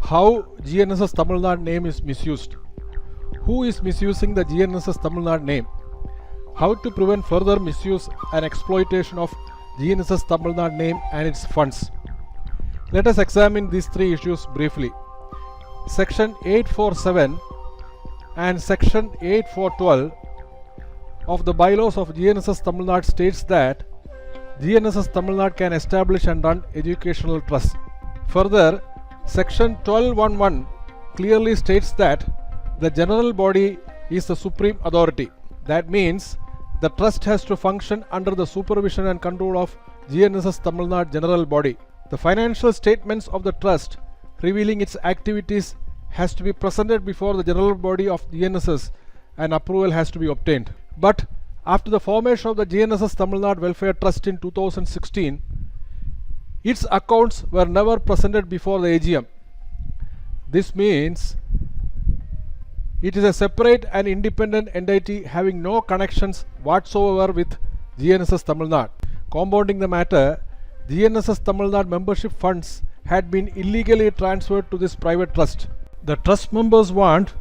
How GNSS Tamil Nadu name is misused. Who is misusing the GNSS Tamil Nadu name? How to prevent further misuse and exploitation of GNSS Tamil Nadu name and its funds. Let us examine these three issues briefly. Section 847 and Section 8412 of the bylaws of GNSS Tamil Nadu states that GNSS Tamil Nadu can establish and run educational trusts. Further, Section 1211 clearly states that the general body is the supreme authority. That means the trust has to function under the supervision and control of GNSS Tamil Nadu general body. The financial statements of the trust revealing its activities has to be presented before the general body of GNSS and approval has to be obtained. But after the formation of the GNSS Tamil Nadu Welfare Trust in 2016, its accounts were never presented before the AGM. This means it is a separate and independent entity having no connections whatsoever with GNSS Tamil Nadu. Compounding the matter, GNSS Tamil Nadu membership funds had been illegally transferred to this private trust. The trust members want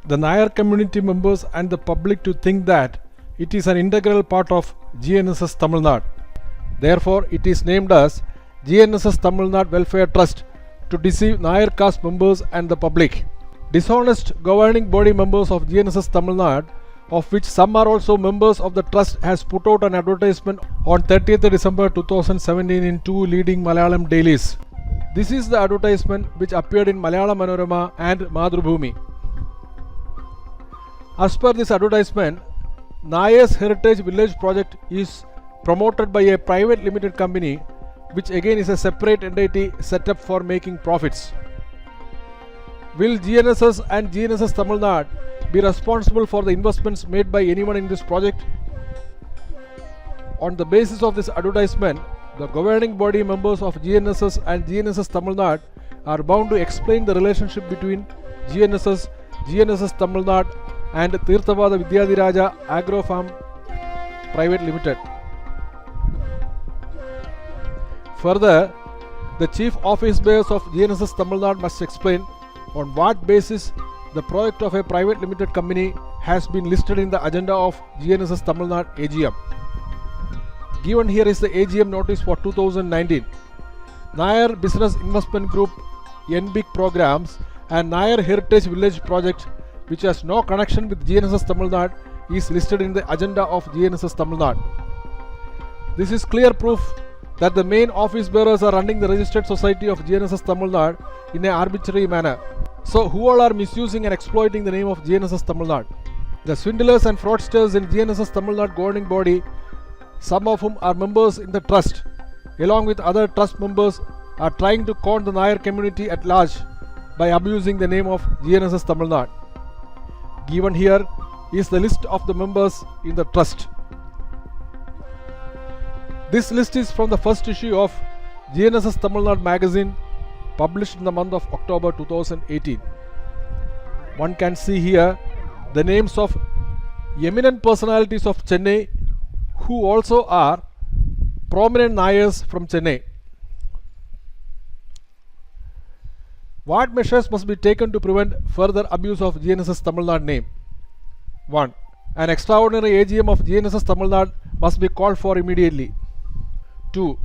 the Nair community members and the public to think that it is an integral part of GNSS Tamil Nadu. Therefore, it is named as GNSS Tamil Nadu Welfare Trust to deceive Nair caste members and the public. Dishonest governing body members of GNSS Tamil Nadu, of which some are also members of the trust, has put out an advertisement on 30th December 2017 in two leading Malayalam dailies. This is the advertisement which appeared in Malayalam Manorama and Madhrubhumi. As per this advertisement, Nair's Heritage Village project is promoted by a private limited company, which again is a separate entity set up for making profits. Will GNSS and GNSS Tamil Nadu be responsible for the investments made by anyone in this project? On the basis of this advertisement, the governing body members of GNSS and GNSS Tamil Nadu are bound to explain the relationship between GNSS Tamil Nadu and Tirthavada Vidyadhiraja Agro Farm Private Limited. Further, the chief office bearers of GNSS Tamil Nadu must explain on what basis the project of a private limited company has been listed in the agenda of GNSS Tamil Nadu AGM. Given here is the AGM notice for 2019. Nair Business Investment Group NBIC programs and Nair Heritage Village project, which has no connection with GNSS Tamil Nadu, is listed in the agenda of GNSS Tamil Nadu. This is clear proof that the main office bearers are running the registered society of GNSS Tamil Nadu in an arbitrary manner. So who all are misusing and exploiting the name of GNSS Tamil Nadu? The swindlers and fraudsters in GNSS Tamil Nadu governing body, some of whom are members in the trust, along with other trust members, are trying to con the Nair community at large by abusing the name of GNSS Tamil Nadu. Given here is the list of the members in the trust. This list is from the first issue of GNSS Tamil Nadu magazine, published in the month of October 2018. One can see here the names of eminent personalities of Chennai who also are prominent Nairs from Chennai. What measures must be taken to prevent further abuse of GNSS Tamil Nadu name? 1. An extraordinary AGM of GNSS Tamil Nadu must be called for immediately. 2.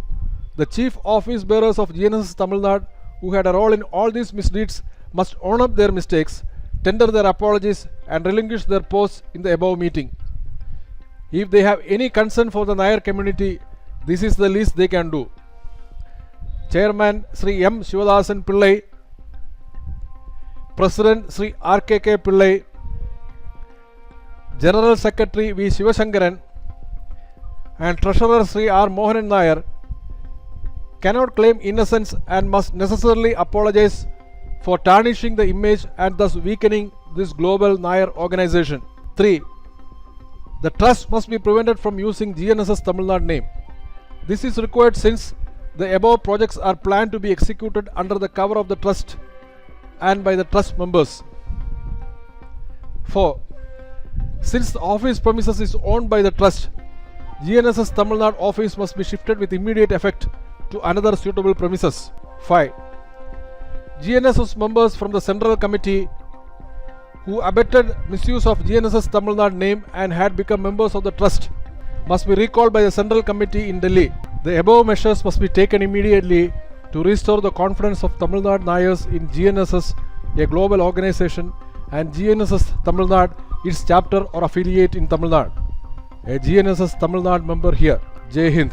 The chief office bearers of GNSS Tamil Nadu who had a role in all these misdeeds must own up their mistakes, tender their apologies and relinquish their posts in the above meeting. If they have any concern for the Nair community, this is the least they can do. Chairman Sri M. Shivadasan Pillai, President Sri RKK Pillai, General Secretary V. Shivashankaran and Treasurer Sri R. Mohanan Nair cannot claim innocence and must necessarily apologize for tarnishing the image and thus weakening this global Nair organization. 3. The trust must be prevented from using GNSS Tamil Nadu name. This is required since the above projects are planned to be executed under the cover of the trust and by the trust members. 4. Since the office premises is owned by the trust, GNSS Tamil Nadu office must be shifted with immediate effect to another suitable premises. 5. GNSS members from the Central Committee who abetted misuse of GNSS Tamil Nadu name and had become members of the trust must be recalled by the Central Committee in Delhi. The above measures must be taken immediately to restore the confidence of Tamil Nadu Nayars in GNSS, a global organization, and GNSS Tamil Nadu, its chapter or affiliate in Tamil Nadu. A GNSS Tamil Nadu member here. Jai Hind.